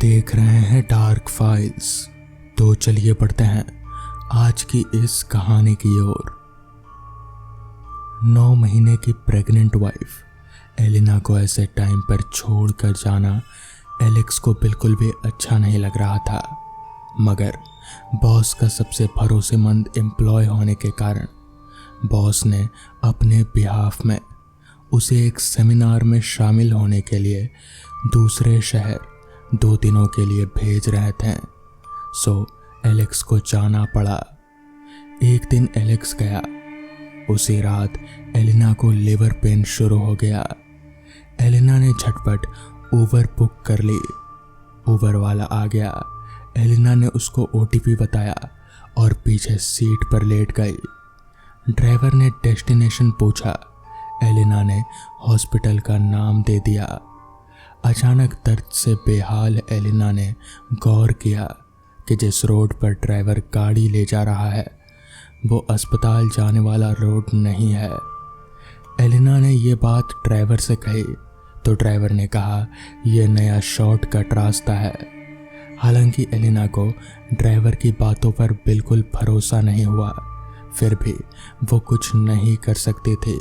देख रहे हैं डार्क फाइल्स। तो चलिए पढ़ते हैं आज की इस कहानी की ओर। 9 महीने की प्रेग्नेंट वाइफ एलिना को ऐसे टाइम पर छोड़कर जाना एलेक्स को बिल्कुल भी अच्छा नहीं लग रहा था, मगर बॉस का सबसे भरोसेमंद एम्प्लॉय होने के कारण बॉस ने अपने बिहाफ में उसे एक सेमिनार में शामिल होने के लिए दूसरे शहर 2 दिनों के लिए भेज रहे थे। सो एलेक्स को जाना पड़ा। एक दिन एलेक्स गया, उसी रात एलिना को लिवर पेन शुरू हो गया। एलिना ने झटपट उबर बुक कर ली। उबर वाला आ गया। एलिना ने उसको ओटीपी बताया और पीछे सीट पर लेट गई। ड्राइवर ने डेस्टिनेशन पूछा। एलिना ने हॉस्पिटल का नाम दे दिया। अचानक दर्द से बेहाल एलिना ने गौर किया कि जिस रोड पर ड्राइवर गाड़ी ले जा रहा है वो अस्पताल जाने वाला रोड नहीं है। एलिना ने ये बात ड्राइवर से कही तो ड्राइवर ने कहा यह नया शॉर्टकट रास्ता है। हालांकि एलिना को ड्राइवर की बातों पर बिल्कुल भरोसा नहीं हुआ, फिर भी वो कुछ नहीं कर सकती थी,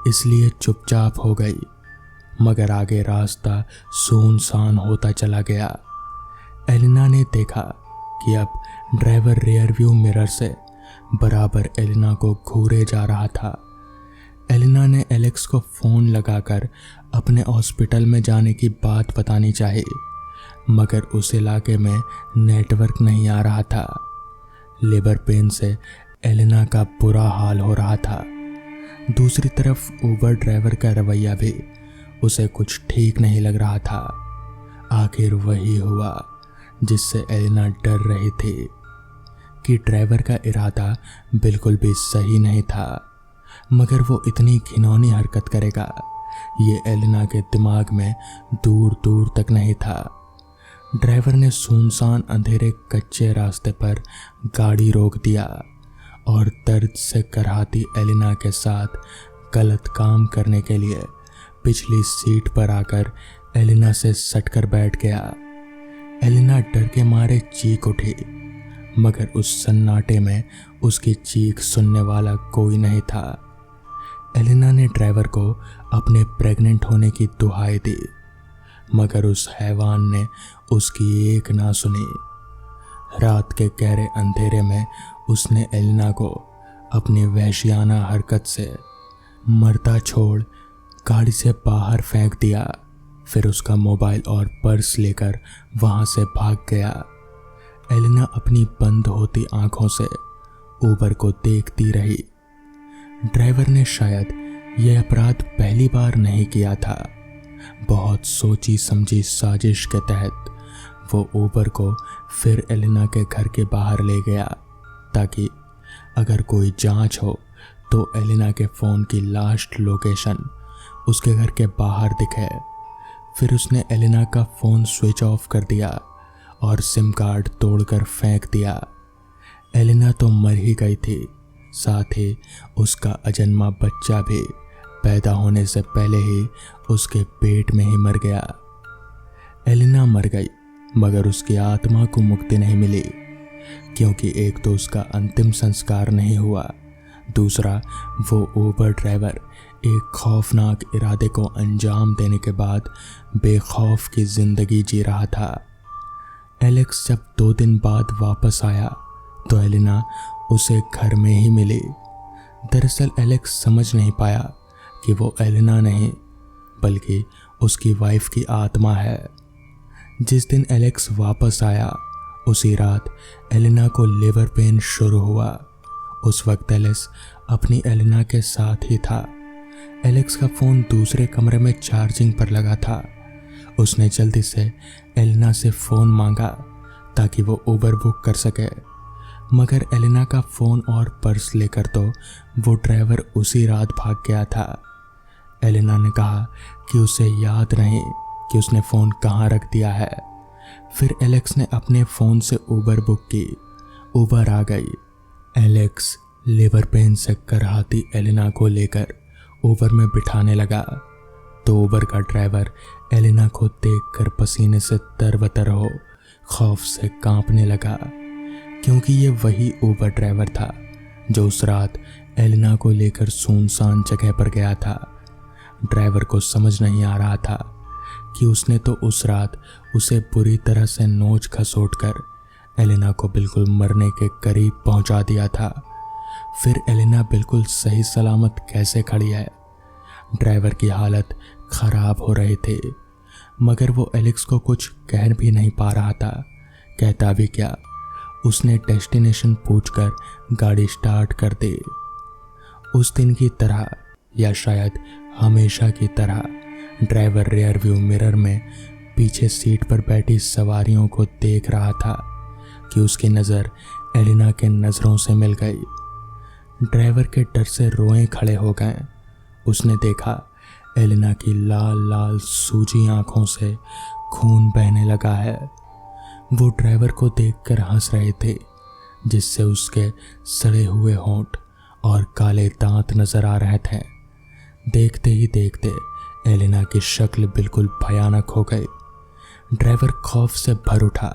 इसलिए चुपचाप हो गई। मगर आगे रास्ता सुनसान होता चला गया। एलिना ने देखा कि अब ड्राइवर रियर व्यू मिरर से बराबर एलिना को घूरे जा रहा था। एलिना ने एलेक्स को फ़ोन लगाकर अपने हॉस्पिटल में जाने की बात बतानी चाही, मगर उस इलाके में नेटवर्क नहीं आ रहा था। लेबर पेन से एलिना का बुरा हाल हो रहा था। दूसरी तरफ उबर ड्राइवर का रवैया भी उसे कुछ ठीक नहीं लग रहा था। आखिर वही हुआ जिससे एलिना डर रही थी कि ड्राइवर का इरादा बिल्कुल भी सही नहीं था, मगर वो इतनी घिनौनी हरकत करेगा ये एलिना के दिमाग में दूर दूर तक नहीं था। ड्राइवर ने सुनसान अंधेरे कच्चे रास्ते पर गाड़ी रोक दिया और दर्द से कराहती एलिना के साथ गलत काम करने के लिए पिछली सीट पर आकर एलिना से सटकर बैठ गया। एलिना डर के मारे चीख उठी, मगर उस सन्नाटे में उसकी चीख सुनने वाला कोई नहीं था। एलिना ने ड्राइवर को अपने प्रेग्नेंट होने की दुहाई दी, मगर उस हैवान ने उसकी एक ना सुनी। रात के गहरे अंधेरे में उसने एलिना को अपनी वहशियाना हरकत से मरता छोड़ गाड़ी से बाहर फेंक दिया। फिर उसका मोबाइल और पर्स लेकर वहां से भाग गया। एलिना अपनी बंद होती आंखों से उबर को देखती रही। ड्राइवर ने शायद यह अपराध पहली बार नहीं किया था। बहुत सोची समझी साजिश के तहत वो उबर को फिर एलिना के घर के बाहर ले गया ताकि अगर कोई जांच हो तो एलिना के फ़ोन की लास्ट लोकेशन उसके घर के बाहर दिखे। फिर उसने एलिना का फ़ोन स्विच ऑफ कर दिया और सिम कार्ड तोड़कर फेंक दिया। एलिना तो मर ही गई थी, साथ ही उसका अजन्मा बच्चा भी पैदा होने से पहले ही उसके पेट में ही मर गया। एलिना मर गई, मगर उसकी आत्मा को मुक्ति नहीं मिली, क्योंकि एक तो उसका अंतिम संस्कार नहीं हुआ, दूसरा वो उबर ड्राइवर एक खौफनाक इरादे को अंजाम देने के बाद बेखौफ की जिंदगी जी रहा था। एलेक्स जब 2 दिन बाद वापस आया तो एलिना उसे घर में ही मिली। दरअसल एलेक्स समझ नहीं पाया कि वो एलिना नहीं बल्कि उसकी वाइफ की आत्मा है। जिस दिन एलेक्स वापस आया उसी रात एलिना को लिवर पेन शुरू हुआ। उस वक्त एलेक्स अपनी एलिना के साथ ही था। एलेक्स का फ़ोन दूसरे कमरे में चार्जिंग पर लगा था। उसने जल्दी से एलिना से फ़ोन मांगा ताकि वो उबर बुक कर सके, मगर एलिना का फ़ोन और पर्स लेकर तो वो ड्राइवर उसी रात भाग गया था। एलिना ने कहा कि उसे याद नहीं कि उसने फ़ोन कहाँ रख दिया है। फिर एलेक्स ने अपने फ़ोन से उबर बुक की। उबर आ गई। एलेक्स लिवर पेन से कराहती एलिना को लेकर उबर में बिठाने लगा। तो उबर का ड्राइवर एलिना को देखकर पसीने से तरबतर हो खौफ से कांपने लगा, क्योंकि ये वही उबर ड्राइवर था जो उस रात एलिना को लेकर सुनसान जगह पर गया था। ड्राइवर को समझ नहीं आ रहा था कि उसने तो उस रात उसे बुरी तरह से नोच खसोट कर एलिना को बिल्कुल मरने के करीब पहुंचा दिया था, फिर एलिना बिल्कुल सही सलामत कैसे खड़ी है। ड्राइवर की हालत खराब हो रही थी, मगर वो एलेक्स को कुछ कह भी नहीं पा रहा था। कहता भी क्या, उसने डेस्टिनेशन पूछकर गाड़ी स्टार्ट कर दी। उस दिन की तरह या शायद हमेशा की तरह ड्राइवर रियर व्यू मिरर में पीछे सीट पर बैठी सवारियों को देख रहा था कि उसकी नज़र एलिना के नज़रों से मिल गई। ड्राइवर के डर से रोए खड़े हो गए। उसने देखा एलिना की लाल लाल सूजी आंखों से खून बहने लगा है। वो ड्राइवर को देखकर हंस रहे थे, जिससे उसके सड़े हुए होंठ और काले दांत नजर आ रहे थे। देखते ही देखते एलिना की शक्ल बिल्कुल भयानक हो गई। ड्राइवर खौफ से भर उठा,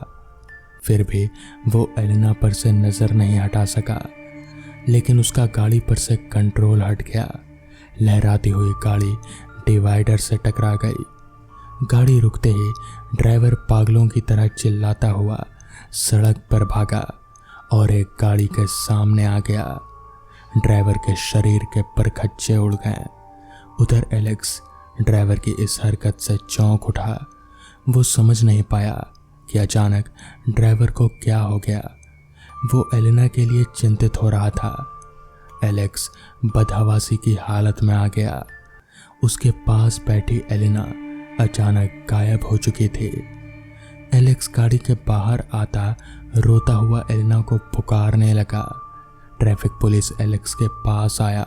फिर भी वो एलिना पर से नजर नहीं हटा सका, लेकिन उसका गाड़ी पर से कंट्रोल हट गया। लहराती हुई गाड़ी डिवाइडर से टकरा गई। गाड़ी रुकते ही ड्राइवर पागलों की तरह चिल्लाता हुआ सड़क पर भागा और एक गाड़ी के सामने आ गया। ड्राइवर के शरीर के परखच्चे उड़ गए। उधर एलेक्स ड्राइवर की इस हरकत से चौंक उठा। वो समझ नहीं पाया कि अचानक ड्राइवर को क्या हो गया। वो एलिना के लिए चिंतित हो रहा था। एलेक्स बदहवासी की हालत में आ गया। उसके पास बैठी एलिना अचानक गायब हो चुकी थी। एलेक्स गाड़ी के बाहर आता रोता हुआ एलिना को पुकारने लगा। ट्रैफिक पुलिस एलेक्स के पास आया,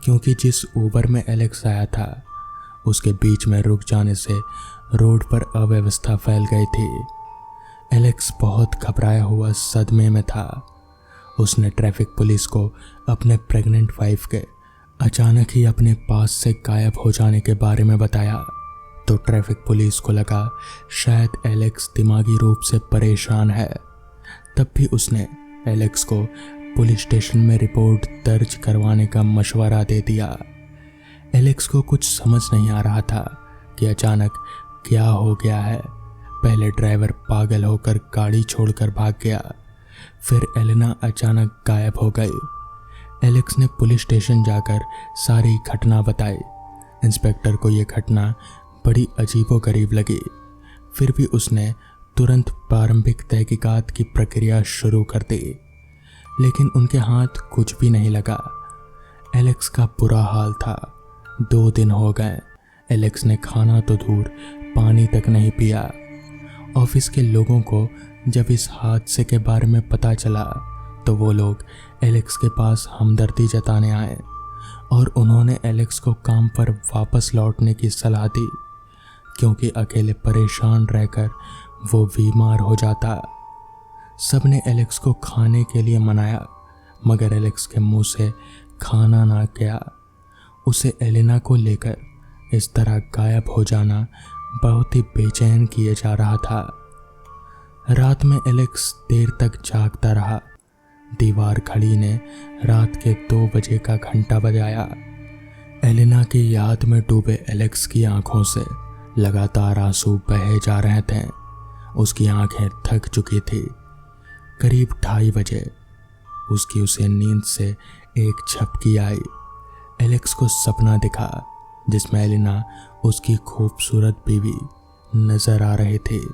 क्योंकि जिस उबर में एलेक्स आया था उसके बीच में रुक जाने से रोड पर अव्यवस्था फैल गई थी। एलेक्स बहुत घबराया हुआ सदमे में था। उसने ट्रैफिक पुलिस को अपने प्रेग्नेंट वाइफ के अचानक ही अपने पास से गायब हो जाने के बारे में बताया, तो ट्रैफिक पुलिस को लगा शायद एलेक्स दिमागी रूप से परेशान है। तब भी उसने एलेक्स को पुलिस स्टेशन में रिपोर्ट दर्ज करवाने का मशवरा दे दिया। एलेक्स को कुछ समझ नहीं आ रहा था कि अचानक क्या हो गया है। पहले ड्राइवर पागल होकर गाड़ी छोड़कर भाग गया, फिर एलिना अचानक गायब हो गई। एलेक्स ने पुलिस स्टेशन जाकर सारी घटना बताई। इंस्पेक्टर को यह घटना बड़ी अजीबोगरीब लगी, फिर भी उसने तुरंत प्रारंभिक तहकीकात की प्रक्रिया शुरू कर दी, लेकिन उनके हाथ कुछ भी नहीं लगा। एलेक्स का बुरा हाल था। 2 दिन हो गए। एलेक्स ने खाना तो दूर पानी तक नहीं पिया। ऑफिस के लोगों को जब इस हादसे के बारे में पता चला तो वो लोग एलेक्स के पास हमदर्दी जताने आए और उन्होंने एलेक्स को काम पर वापस लौटने की सलाह दी, क्योंकि अकेले परेशान रहकर वो बीमार हो जाता। सबने एलेक्स को खाने के लिए मनाया, मगर एलेक्स के मुंह से खाना ना गया। उसे एलिना को लेकर इस तरह गायब हो जाना बहुत ही बेचैन किए जा रहा था। रात में एलेक्स देर तक जागता रहा। दीवार घड़ी ने रात के 2 बजे का घंटा बजाया। एलिना की याद में डूबे एलेक्स की आंखों से लगातार आंसू बहे जा रहे थे। उसकी आंखें थक चुकी थी। करीब 2:30 बजे उसकी उसे नींद से एक झपकी आई। एलेक्स को सपना दिखा जिसमें एलिना उसकी खूबसूरत बीवी नजर आ रही थी।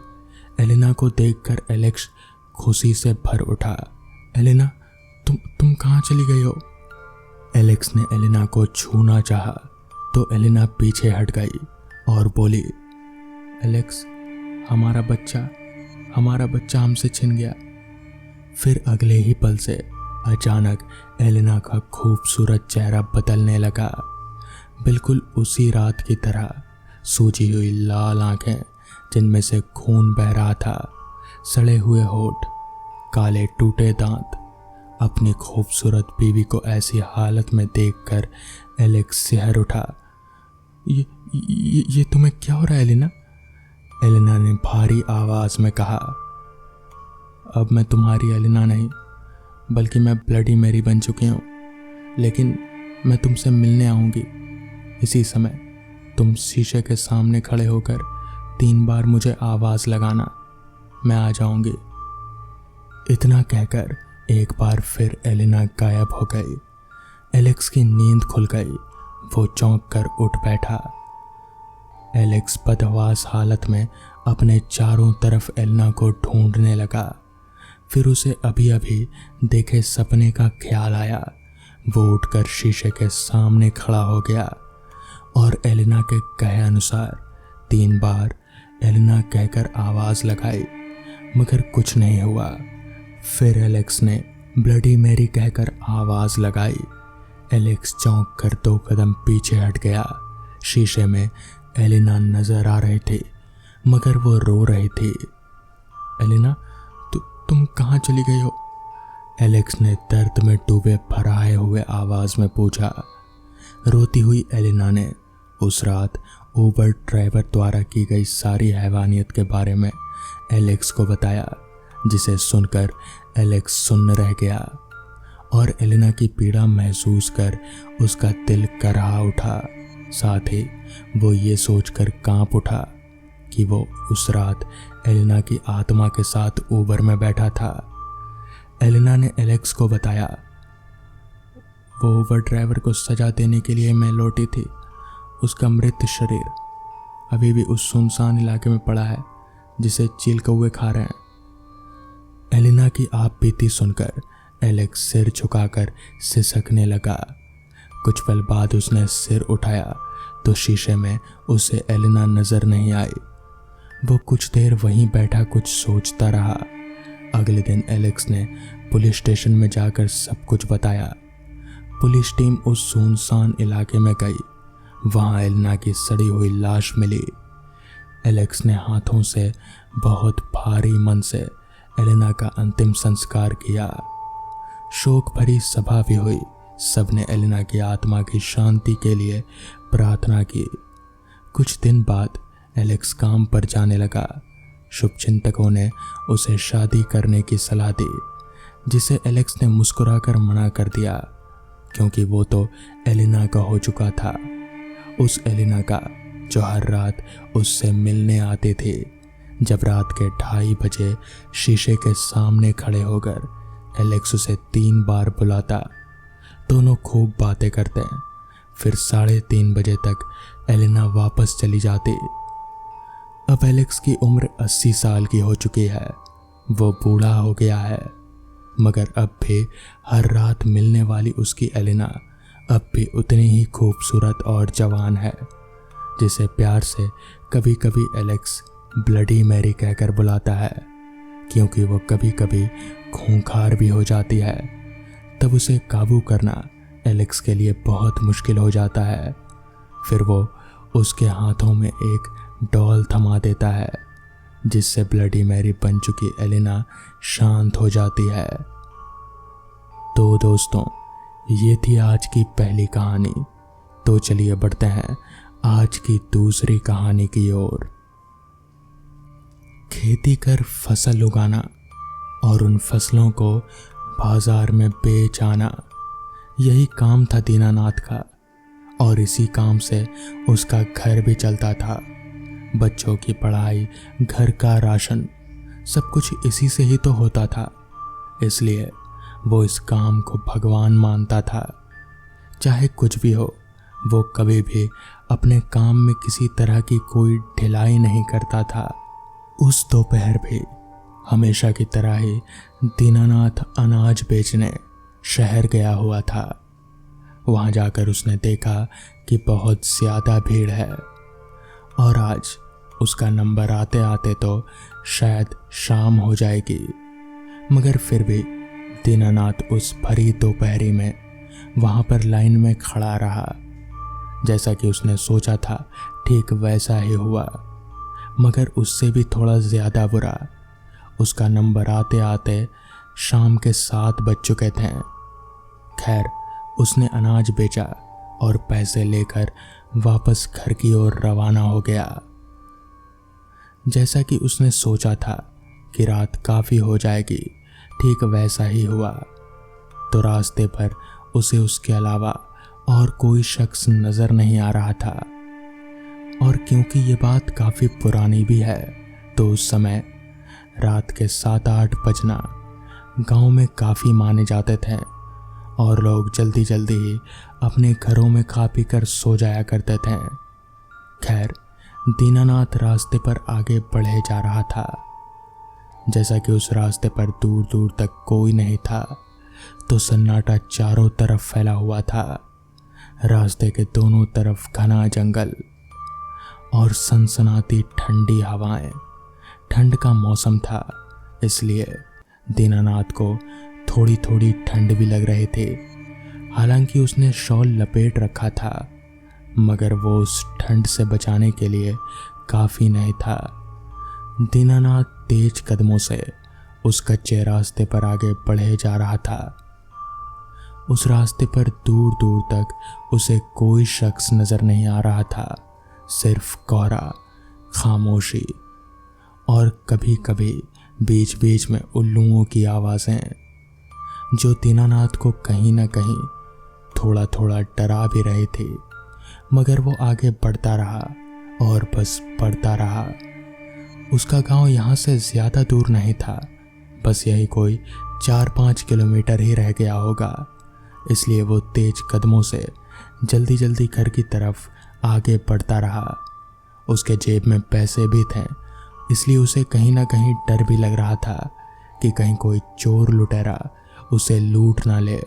एलिना को देखकर एलेक्स खुशी से भर उठा। एलिना, तुम कहाँ चली गई हो? एलेक्स ने एलिना को छूना चाहा तो एलिना पीछे हट गई और बोली, एलेक्स, हमारा बच्चा हमसे छिन गया। फिर अगले ही पल से अचानक एलिना का खूबसूरत चेहरा बदलने लगा, बिल्कुल उसी रात की तरह। सूजी हुई लाल आंखें जिनमें से खून बह रहा था, सड़े हुए होठ, काले टूटे दांत। अपनी खूबसूरत बीवी को ऐसी हालत में देखकर एलेक्स सिहर उठा। ये तुम्हें क्या हो रहा है एलिना? एलिना ने भारी आवाज में कहा। अब मैं तुम्हारी एलिना नहीं, बल्कि मैं ब्लडी मैरी बन चुकी हूँ। लेकिन मैं तुमसे मिलने आऊँगी। इसी समय तुम शीशे के सामने खड़े होकर 3 बार मुझे आवाज़ लगाना, मैं आ जाऊँगी। इतना कहकर एक बार फिर एलिना गायब हो गई। एलेक्स की नींद खुल गई। वो चौंक कर उठ बैठा। एलेक्स बदहवास हालत में अपने चारों तरफ एलिना को ढूंढने लगा। फिर उसे अभी अभी देखे सपने का ख्याल आया। वो उठकर शीशे के सामने खड़ा हो गया और एलिना के कहे अनुसार 3 बार एलिना कहकर आवाज़ लगाई, मगर कुछ नहीं हुआ। फिर एलेक्स ने ब्लडी मैरी कहकर आवाज़ लगाई। एलेक्स चौंक कर 2 कदम पीछे हट गया। शीशे में एलिना नजर आ रही थी, मगर वो रो रही थी। एलिना, तुम कहाँ चली गई हो? एलेक्स ने दर्द में डूबे भराए हुए आवाज में पूछा। रोती हुई एलिना ने उस रात ऊबर ड्राइवर द्वारा की गई सारी हैवानियत के बारे में एलेक्स को बताया, जिसे सुनकर एलेक्स सुन्न रह गया और एलिना की पीड़ा महसूस कर उसका दिल कराह उठा। साथ ही वो ये सोचकर कांप उठा कि वो उस रात एलिना की आत्मा के साथ ऊबर में बैठा था। एलिना ने एलेक्स को बताया, वो ऊबर ड्राइवर को सजा देने के लिए मैं लौटी थी। उसका मृत शरीर अभी भी उस सुनसान इलाके में पड़ा है जिसे चील कौवे खा रहे हैं। एलिना की आप बीती सुनकर एलेक्स सिर झुकाकर सिसकने लगा। कुछ पल बाद उसने सिर उठाया तो शीशे में उसे एलिना नजर नहीं आई। वो कुछ देर वहीं बैठा कुछ सोचता रहा। अगले दिन एलेक्स ने पुलिस स्टेशन में जाकर सब कुछ बताया। पुलिस टीम उस सुनसान इलाके में गई। वहां एलिना की सड़ी हुई लाश मिली। एलेक्स ने हाथों से बहुत भारी मन से एलिना का अंतिम संस्कार किया। शोक भरी सभा भी हुई। सबने एलिना की आत्मा की शांति के लिए प्रार्थना की। कुछ दिन बाद एलेक्स काम पर जाने लगा। शुभचिंतकों ने उसे शादी करने की सलाह दी, जिसे एलेक्स ने मुस्कुराकर मना कर दिया, क्योंकि वो तो एलिना का हो चुका था। उस एलिना का जो हर रात उससे मिलने आते थे। जब रात के 2:30 बजे शीशे के सामने खड़े होकर एलेक्स उसे 3 बार बुलाता। दोनों खूब बातें करते। फिर 3:30 बजे तक एलिना वापस चली जाती। अब एलेक्स की उम्र 80 साल की हो चुकी है। वो बूढ़ा हो गया है, मगर अब भी हर रात मिलने वाली उसकी एलिना अब भी उतनी ही खूबसूरत और जवान है, जिसे प्यार से कभी कभी एलेक्स ब्लडी मैरी कहकर बुलाता है, क्योंकि वो कभी कभी खूंखार भी हो जाती है। तब उसे काबू करना एलेक्स के लिए बहुत मुश्किल हो जाता है। फिर वो उसके हाथों में एक डॉल थमा देता है, जिससे ब्लडी मैरी बन चुकी एलिना शांत हो जाती है। तो दोस्तों, ये थी आज की पहली कहानी। तो चलिए बढ़ते हैं आज की दूसरी कहानी की ओर। खेती कर फसल उगाना और उन फसलों को बाजार में बेच आना, यही काम था दीनानाथ का। और इसी काम से उसका घर भी चलता था। बच्चों की पढ़ाई, घर का राशन, सब कुछ इसी से ही तो होता था। इसलिए वो इस काम को भगवान मानता था। चाहे कुछ भी हो, वो कभी भी अपने काम में किसी तरह की कोई ढिलाई नहीं करता था। उस दोपहर भी हमेशा की तरह ही दीनानाथ अनाज बेचने शहर गया हुआ था। वहां जाकर उसने देखा कि बहुत ज़्यादा भीड़ है और आज उसका नंबर आते आते तो शायद शाम हो जाएगी। मगर फिर भी दीनानाथ उस भरी दोपहरी में वहां पर लाइन में खड़ा रहा। जैसा कि उसने सोचा था ठीक वैसा ही हुआ, मगर उससे भी थोड़ा ज़्यादा बुरा। उसका नंबर आते आते शाम के 7 बज चुके थे। खैर, उसने अनाज बेचा और पैसे लेकर वापस घर की ओर रवाना हो गया। जैसा कि उसने सोचा था कि रात काफ़ी हो जाएगी, ठीक वैसा ही हुआ। तो रास्ते पर उसे उसके अलावा और कोई शख्स नज़र नहीं आ रहा था। और क्योंकि ये बात काफ़ी पुरानी भी है, तो उस समय रात के 7-8 बजना गांव में काफ़ी माने जाते थे और लोग जल्दी जल्दी ही अपने घरों में खा पी कर सो जाया करते थे। खैर, दीनानाथ रास्ते पर आगे बढ़े जा रहा था। जैसा कि उस रास्ते पर दूर दूर तक कोई नहीं था, तो सन्नाटा चारों तरफ फैला हुआ था। रास्ते के दोनों तरफ घना जंगल और सनसनाती ठंडी हवाएं। ठंड का मौसम था, इसलिए दीनानाथ को थोड़ी थोड़ी ठंड भी लग रही थी। हालांकि उसने शॉल लपेट रखा था, मगर वो उस ठंड से बचाने के लिए काफ़ी नहीं था। दीनानाथ तेज कदमों से उस कच्चे रास्ते पर आगे बढ़े जा रहा था। उस रास्ते पर दूर दूर तक उसे कोई शख्स नज़र नहीं आ रहा था, सिर्फ कोहरा, खामोशी और कभी कभी बीच बीच में उल्लुओं की आवाज़ें, जो दीनानाथ को कहीं ना कहीं थोड़ा थोड़ा डरा भी रही थी। मगर वो आगे बढ़ता रहा और बस बढ़ता रहा। उसका गांव यहाँ से ज़्यादा दूर नहीं था, बस यही कोई 4-5 किलोमीटर ही रह गया होगा। इसलिए वो तेज कदमों से जल्दी जल्दी घर की तरफ आगे बढ़ता रहा। उसके जेब में पैसे भी थे, इसलिए उसे कहीं ना कहीं डर भी लग रहा था कि कहीं कोई चोर लुटेरा उसे लूट ना ले।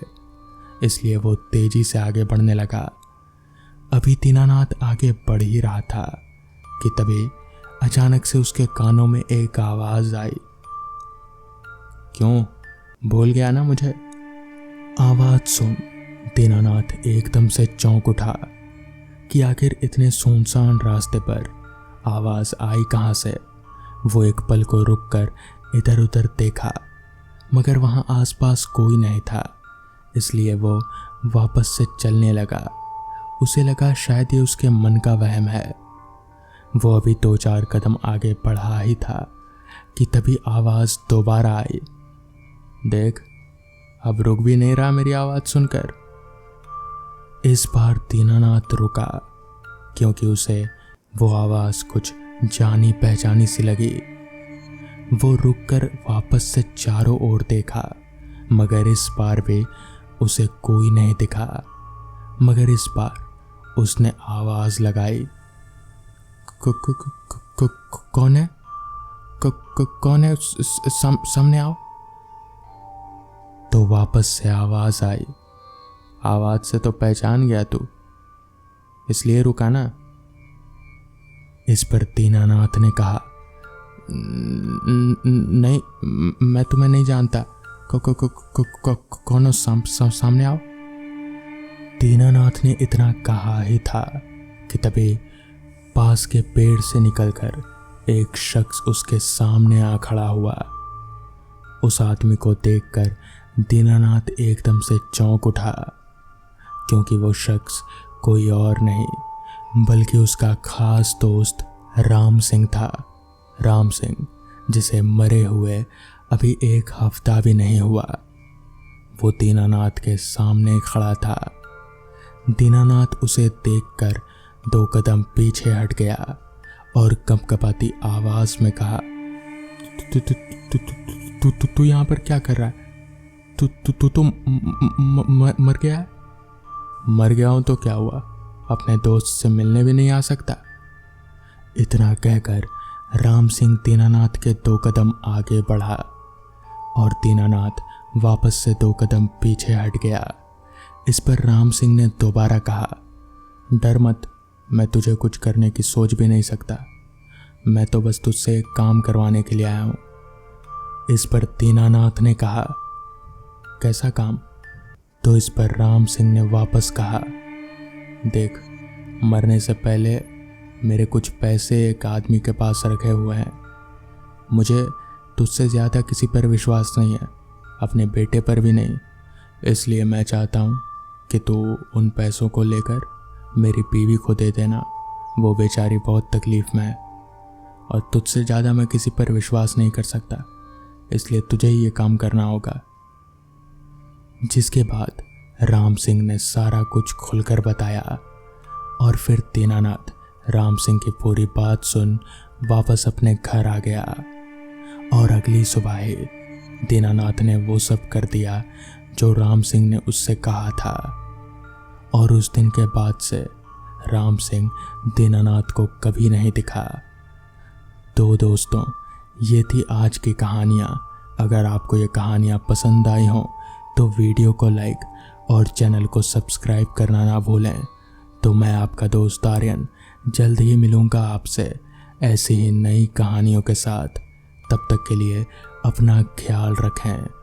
इसलिए वो तेजी से आगे बढ़ने लगा। अभी दीनानाथ आगे बढ़ ही रहा था कि तभी अचानक से उसके कानों में एक आवाज़ आई। क्यों, भूल गया ना मुझे? आवाज़ सुन दीनानाथ एकदम से चौंक उठा कि आखिर इतने सुनसान रास्ते पर आवाज़ आई कहाँ से। वो एक पल को रुककर इधर उधर देखा, मगर वहाँ आसपास कोई नहीं था, इसलिए वो वापस से चलने लगा। उसे लगा शायद ये उसके मन का वहम है। वो अभी 2-4 कदम आगे बढ़ा ही था कि तभी आवाज़ दोबारा आई। देख, अब रुक भी नहीं रहा मेरी आवाज़ सुनकर। इस बार दीनानाथ रुका, क्योंकि उसे वो आवाज़ कुछ जानी पहचानी सी लगी। वो रुककर वापस से चारों ओर देखा, मगर इस बार भी उसे कोई नहीं दिखा। मगर इस बार उसने आवाज़ लगाई। कौन है? कौन है? सामने आओ। तो वापस से आवाज़ आई। आवाज़ से तो पहचान गया तू, इसलिए रुका ना? इस पर दीनानाथ ने कहा, नहीं, मैं तुम्हें नहीं जानता। कौन हो? सामने आओ। दीनानाथ ने इतना कहा ही था कि तभी पास के पेड़ से निकलकर एक शख्स उसके सामने आ खड़ा हुआ। उस आदमी को देखकर दीनानाथ एकदम से चौंक उठा, क्योंकि वो शख्स कोई और नहीं बल्कि उसका खास दोस्त राम सिंह था। राम सिंह, जिसे मरे हुए अभी 1 हफ्ता भी नहीं हुआ। वो दीनानाथ के सामने खड़ा था। दीनानाथ उसे देखकर 2 कदम पीछे हट गया और कंपकपाती आवाज में कहा, तू यहाँ पर क्या कर रहा है? तू मर गया है? मर गया हूं तो क्या हुआ, अपने दोस्त से मिलने भी नहीं आ सकता? इतना कहकर राम सिंह दीनानाथ के 2 कदम आगे बढ़ा और दीनानाथ वापस से 2 कदम पीछे हट गया। इस पर राम सिंह ने दोबारा कहा, डर मत, मैं तुझे कुछ करने की सोच भी नहीं सकता। मैं तो बस तुझसे एक काम करवाने के लिए आया हूँ। इस पर दीनानाथ ने कहा, कैसा काम? तो इस पर राम सिंह ने वापस कहा, देख, मरने से पहले मेरे कुछ पैसे एक आदमी के पास रखे हुए हैं। मुझे तुझसे ज़्यादा किसी पर विश्वास नहीं है, अपने बेटे पर भी नहीं। इसलिए मैं चाहता हूँ कि तू उन पैसों को लेकर मेरी बीवी को दे देना, वो बेचारी बहुत तकलीफ में है और तुझसे ज़्यादा मैं किसी पर विश्वास नहीं कर सकता, इसलिए तुझे ही ये काम करना होगा। जिसके बाद राम सिंह ने सारा कुछ खुलकर बताया और फिर दीनानाथ राम सिंह की पूरी बात सुन वापस अपने घर आ गया और अगली सुबह ही दीनानाथ ने वो सब कर दिया जो राम सिंह ने उससे कहा था। और उस दिन के बाद से राम सिंह दीनानाथ को कभी नहीं दिखा। तो दोस्तों, ये थी आज की कहानियाँ। अगर आपको ये कहानियाँ पसंद आई हों तो वीडियो को लाइक और चैनल को सब्सक्राइब करना ना भूलें। तो मैं आपका दोस्त आर्यन जल्द ही मिलूँगा आपसे ऐसी ही नई कहानियों के साथ। तब तक के लिए अपना ख्याल रखें।